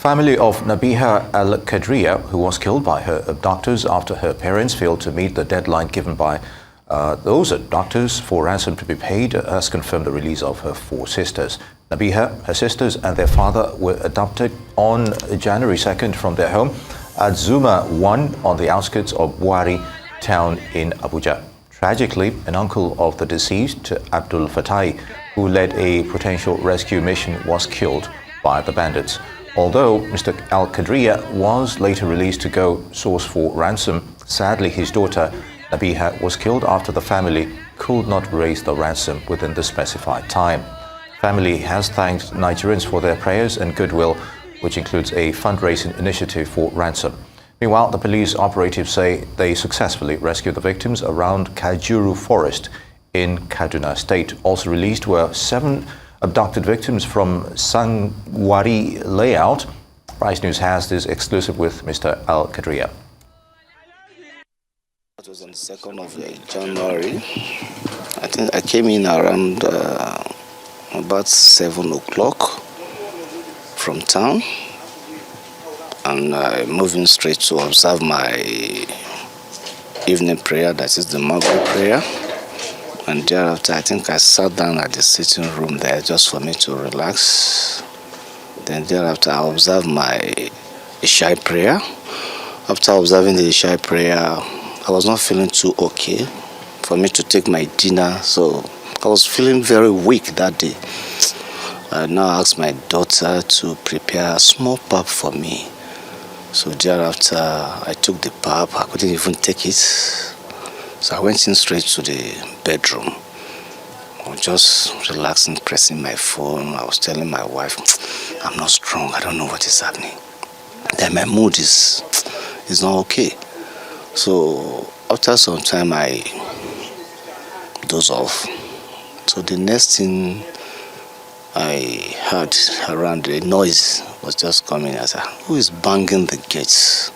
Family of Nabeeha al-Qadriya, who was killed by her abductors after her parents failed to meet the deadline given by those abductors for ransom to be paid, has confirmed the release of her 4 sisters. Nabeeha, her sisters and their father were abducted on January 2nd from their home at Zuma 1 on the outskirts of Wari town in Abuja. Tragically, an uncle of the deceased, Abdul Fatai, who led a potential rescue mission, was killed by the bandits. Although Mr. Al-Qadriya was later released to go source for ransom, sadly his daughter Nabeeha was killed after the family could not raise the ransom within the specified time. Family has thanked Nigerians for their prayers and goodwill, which includes a fundraising initiative for ransom. Meanwhile, the police operatives say they successfully rescued the victims around Kajuru Forest in Kaduna State. Also released were 7 abducted victims from Sangwari layout. Rice News has this exclusive with Mr. Al-Qadriya. It was on the 2nd of January. I think I came in around about 7 o'clock from town, and moving straight to observe my evening prayer, that is the Maghrib prayer. And thereafter, I think I sat down at the sitting room there just for me to relax. Then thereafter, I observed my Isha prayer. After observing the Isha prayer, I was not feeling too okay for me to take my dinner. So I was feeling very weak that day. I now asked my daughter to prepare a small pap for me. So thereafter, I took the pap. I couldn't even take it. So I went in straight to the bedroom. I was just relaxing, pressing my phone. I was telling my wife, I'm not strong. I don't know what is happening. Then my mood is not okay. So after some time, I dozed off. So the next thing I heard around, the noise was just coming. I said, who is banging the gates?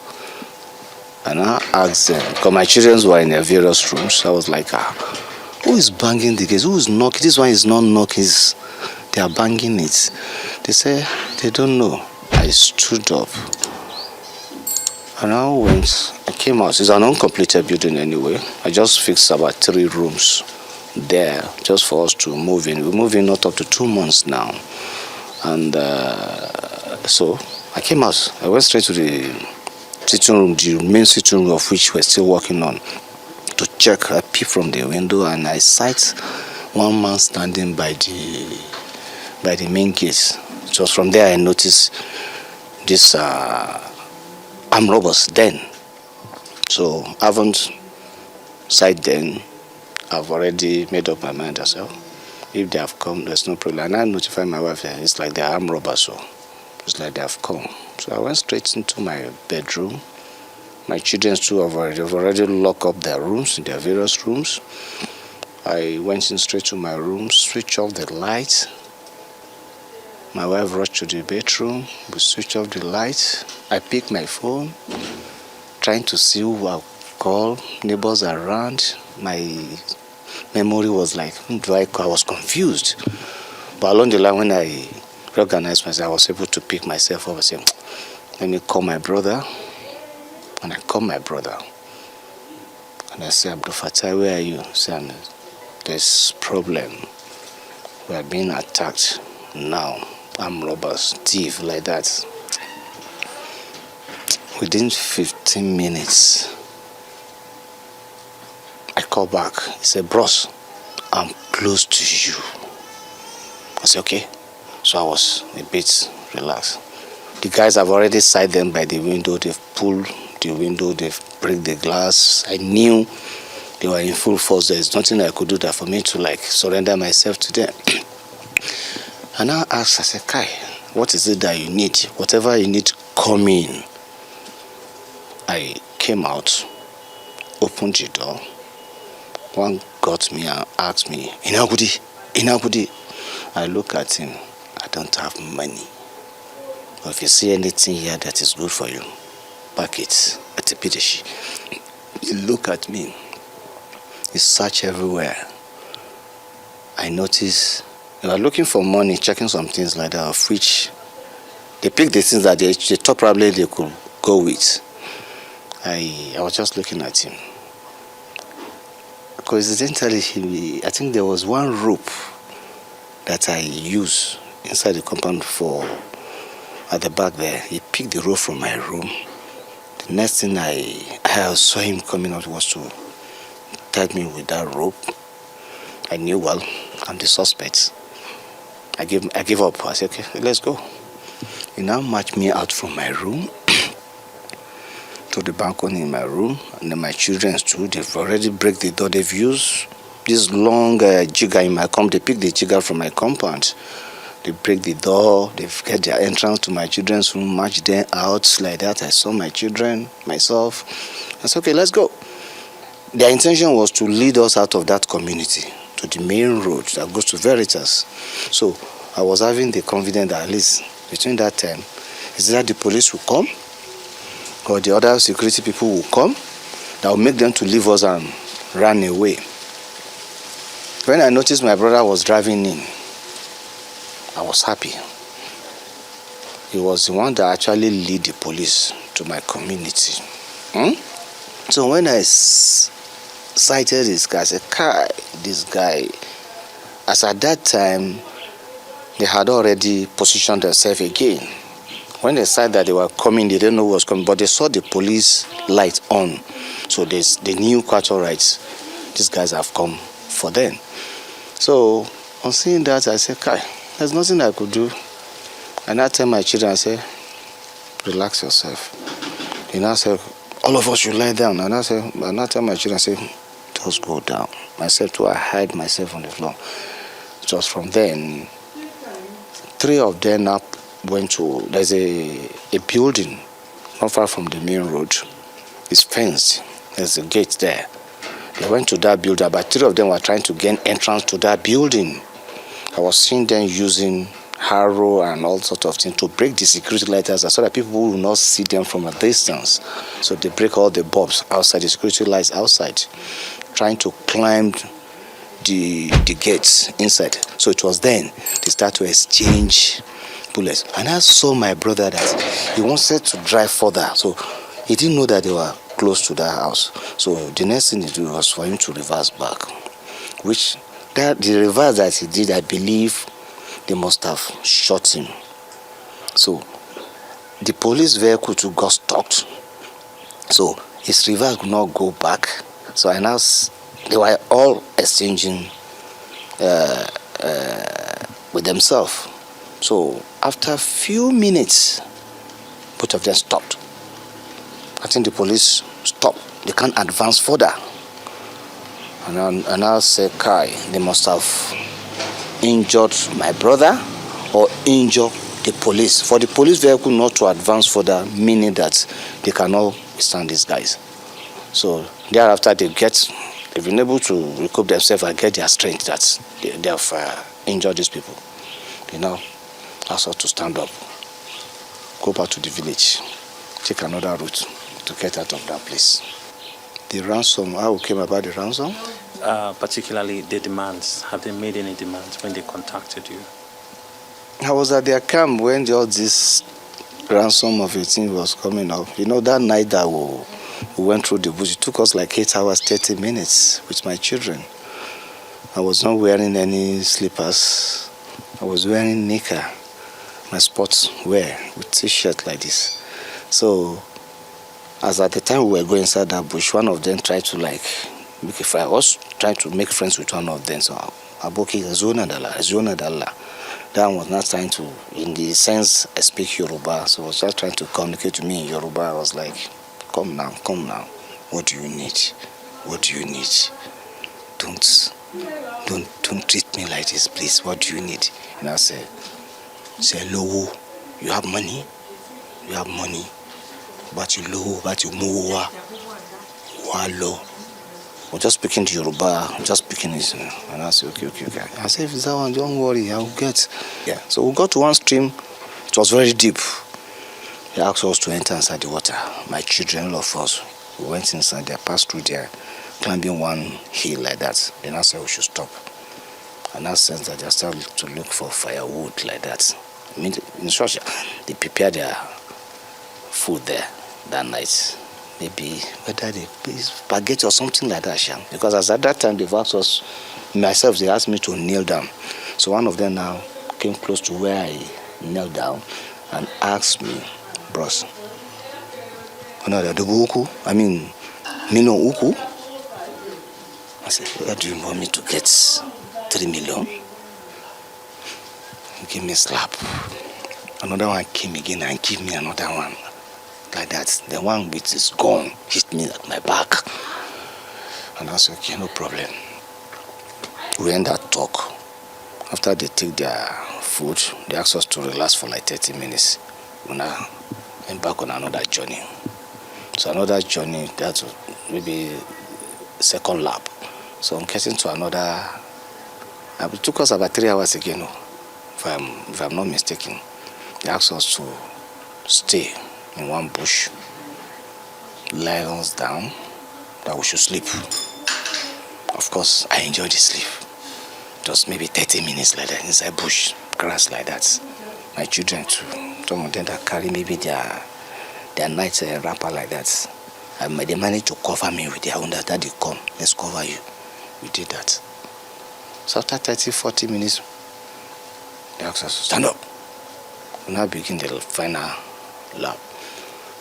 And I asked them, because my children were in their various rooms. I was like, who is banging the gates? Who is knocking? This one is not knocking, they are banging it. They say, they don't know. I stood up. And I came out. It's an uncompleted building anyway. I just fixed about 3 rooms there just for us to move in. We're moving not up to 2 months now. And so I came out. I went straight to the sitting room, the main sitting room of which we're still working on, to check. I peep from the window and I sight one man standing by the main gate. It was from there I noticed this armed robbers then. So I haven't sight then. I've already made up my mind as well. If they have come, there's no problem. And I notified my wife that it's like they are armed robbers, so it's like they have come. So I went straight into my bedroom. My children too have already locked up their rooms, in their various rooms. I went in straight to my room, switched off the lights. My wife rushed to the bedroom, we switched off the lights. I picked my phone, trying to see who I call, neighbors around. My memory was like, who do I call? I was confused. But along the line, when I recognized myself, I was able to pick myself up and say, let me call my brother. And I called my brother. And I said, Abdul Fatai, where are you? He said, there's problem. We are being attacked now. I'm robbers, thief, like that. Within 15 minutes, I called back. He said, bros, I'm close to you. I said, okay. So I was a bit relaxed. The guys have already sighted them by the window. They've pulled the window, they've break the glass. I knew they were in full force. There's nothing I could do that for me to surrender myself to them. And I asked, I said, Kai, what is it that you need? Whatever you need, come in. I came out, opened the door. One got me and asked me, Inagudi. I look at him, I don't have money. But if you see anything here that is good for you, pack it at the Pideshi. He looked at me. He searched everywhere. I noticed they were looking for money, checking some things like that, of which they picked the things that they thought probably they could go with. I was just looking at him. Coincidentally, I think there was one rope that I used inside the compound at the back there. He picked the rope from my room. The next thing I saw him coming out was to tie me with that rope. I knew, well, I'm the suspect. I gave up. I said, okay, let's go. He now marched me out from my room to the balcony in my room, and then my children too. They've already break the door. They've used this long jigger in my compound. They pick the jigger from my compound. They break the door. They've get their entrance to my children's room, march them out like that. I saw my children, myself. I said, okay, let's go. Their intention was to lead us out of that community to the main road that goes to Veritas. So I was having the confidence that at least between that time, is that the police will come or the other security people will come that will make them to leave us and run away. When I noticed my brother was driving in, I was happy. He was the one that actually lead the police to my community. So when I sighted this guy, I said, Kai, this guy, as at that time, they had already positioned themselves again. When they said that they were coming, they didn't know who was coming, but they saw the police light on. So they knew quite all right, these guys have come for them. So on seeing that, I said, Kai, there's nothing I could do. And I tell my children, I say, relax yourself. And I said, all of us should lie down. And I tell my children, I say, just go down. Myself too, I hide myself on the floor. Just from then, 3 of them up went to, there's a building not far from the main road. It's fenced. There's a gate there. They went to that building, but 3 of them were trying to gain entrance to that building. I was seeing them using harrow and all sorts of things to break the security lights so that people will not see them from a distance. So they break all the bulbs outside, the security lights outside, trying to climb the gates inside. So it was then they start to exchange bullets. And I saw my brother that he wanted to drive further. So he didn't know that they were close to that house. So the next thing he did was for him to reverse back, which the reverse that he did, I believe they must have shot him. So the police vehicle too got stopped. So his reverse could not go back. So they were all exchanging with themselves. So after a few minutes, both of them stopped. I think the police stopped. They can't advance further. And I said, Kai, they must have injured my brother or injured the police. For the police vehicle not to advance further, meaning that they cannot withstand these guys. So thereafter, they've been able to recoup themselves and get their strength that they have injured these people. You know, asked us to stand up, go back to the village, take another route to get out of that place. The ransom, how we came about the ransom? Particularly the demands. Have they made any demands when they contacted you? I was at their camp when all this ransom of 18 was coming up. You know, that night that we went through the bush, it took us like 8 hours, 30 minutes with my children. I was not wearing any slippers. I was wearing knicker, my sports wear with t-shirt like this. So, as at the time we were going inside that bush, one of them tried to make a fire. I was trying to make friends with one of them. So, Aboki, Zona Dalla. That one was not trying to, in the sense, I speak Yoruba. So, I was just trying to communicate to me in Yoruba. I was like, come now. What do you need? What do you need? Don't treat me like this, please. What do you need? And I said, hello, you have money? You have money. But you low, but you move. Wallo. I'm just speaking to Yoruba, I'm just speaking it. And I said, okay. I said, if it's that one, don't worry, I'll get. Yeah. So we got to one stream, it was very deep. He asked us to enter inside the water. My children, all of us, we went inside there, passed through there, climbing one hill like that. Then I said we should stop. And I sensed that they started to look for firewood like that. I mean, in short, they prepare their food there that night. Maybe whether they spaghetti or something like that, Sham. Because as at that time, they've asked us, myself, they asked me to kneel down. So one of them now came close to where I knelt down and asked me, bros, I mean, Mino Uku? I said, where do you want me to get 3 million? Give me a slap. Another one came again and give me another one. Like that. The one with his gun hit me at my back. And I said, okay, no problem. We end that talk. After they take their food, they asked us to relax for like 30 minutes. We now embark on another journey. So another journey, that's maybe second lap. So I'm getting to another. It took us about 3 hours again, if I'm not mistaken. They asked us to stay in one bush, lie us down, that we should sleep. Of course, I enjoyed the sleep. Just maybe 30 minutes like that, inside bush, grass like that. My children too, some of them that carry maybe their night wrapper like that. They managed to cover me with their own, that Daddy, come, let's cover you. We did that. So after 30, 40 minutes, they asked us to stand up. We now begin the final lap.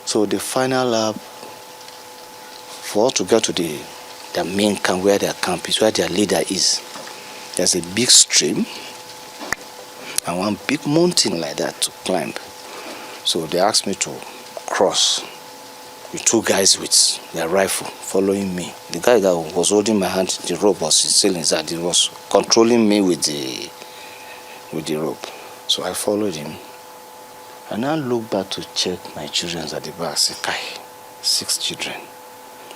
So the final lap, for us to get to the main camp, where their camp is, where their leader is, there's a big stream and one big mountain like that to climb. So they asked me to cross with 2 guys with their rifle following me. The guy that was holding my hand, the rope was still inside. He was controlling me with the rope. So I followed him. And I look back to check my children at the back. I say, Kai, 6 children.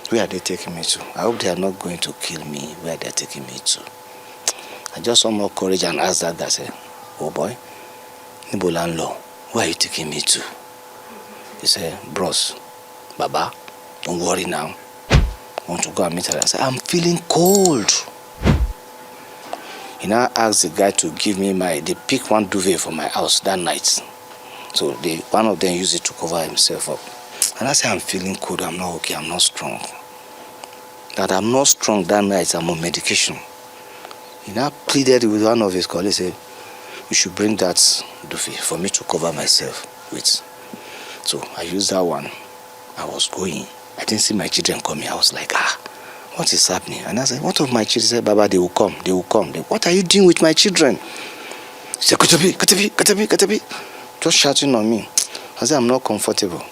Where are they taking me to? I hope they are not going to kill me where they are taking me to. I just saw more courage and asked that guy, I said, oh boy, Nibolan Law, where are you taking me to? He said, bros, Baba, don't worry now. I want to go and meet her. I said, I'm feeling cold. He now asked the guy to give me they picked one duvet for my house that night. So one of them used it to cover himself up. And I said, I'm feeling cold, I'm not okay, I'm not strong. That I'm not strong that night, I'm on medication. He now pleaded with one of his colleagues, said, you should bring that duvet for me to cover myself with. So I used that one. I was going. I didn't see my children coming. I was like, what is happening? And I said, what of my children? He said, Baba, they will come. They will come. What are you doing with my children? He said, Katabi. Just shouting on me. I said, I'm not comfortable.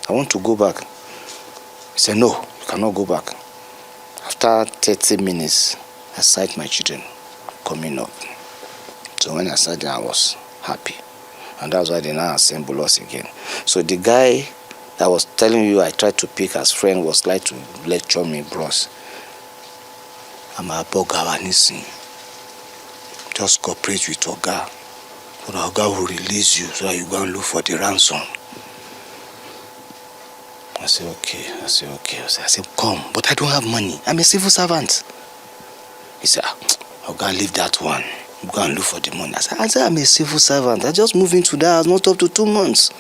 I want to go back. He said, no, you cannot go back. After 30 minutes, I sight my children coming up. So when I sat there, I was happy. And that's why they now assemble us again. So the guy that was telling you I tried to pick as friend was like to lecture me, bros. I'm a Bogawanisi. Just cooperate with Oga. So the Oga will release you so you go and look for the ransom. I said, okay. I said, come, but I don't have money. I'm a civil servant. He said, Oga, leave that one. Go and look for the money. I said, I'm a civil servant. I just moved into that house not up to 2 months.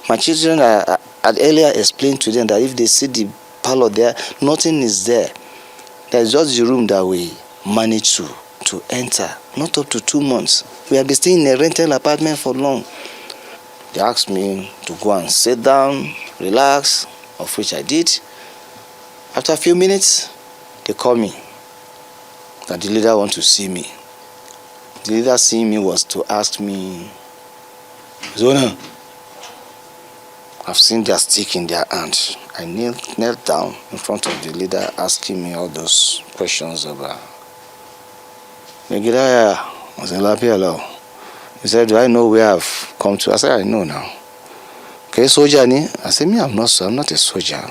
My children, I had earlier explained to them that if they see the parlor there, nothing is there. There's just the room that we managed to enter. Not up to 2 months. We have been staying in a rental apartment for long. They asked me to go and sit down, relax, of which I did. After a few minutes, they called me that the leader wants to see me. The leader seeing me was to ask me, Zona, I've seen their stick in their hand. I knelt down in front of the leader asking me all those questions about Negidaya. I said, Lapialo. He said, do I know where I've come to? I said, I know now. Okay, soldier ni? I said, I'm not a soldier.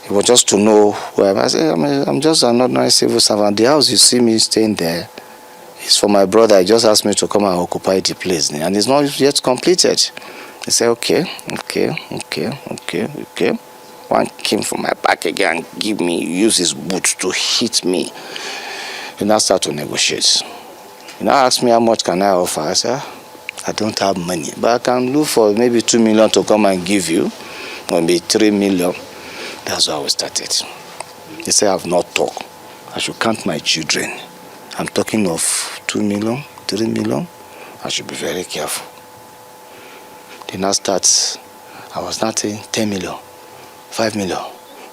It was just to know where I said, I'm just an ordinary civil servant. The house you see me staying there is for my brother. He just asked me to come and occupy the place. And it's not yet completed. He said, okay. One came from my back again and use his boots to hit me. He now started to negotiate. He now asked me how much can I offer. I said, I don't have money. But I can look for maybe 2 million to come and give you, or maybe 3 million. That's how we started. They say I have not talked. I should count my children. I'm talking of 2 million, 3 million. I should be very careful. They now start, I was not saying 10 million, 5 million,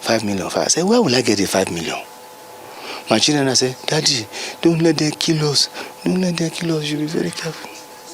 5 million. I say, where will I get the 5 million? My children, I say, Daddy, don't let them kill us. Don't let them kill us. You should be very careful.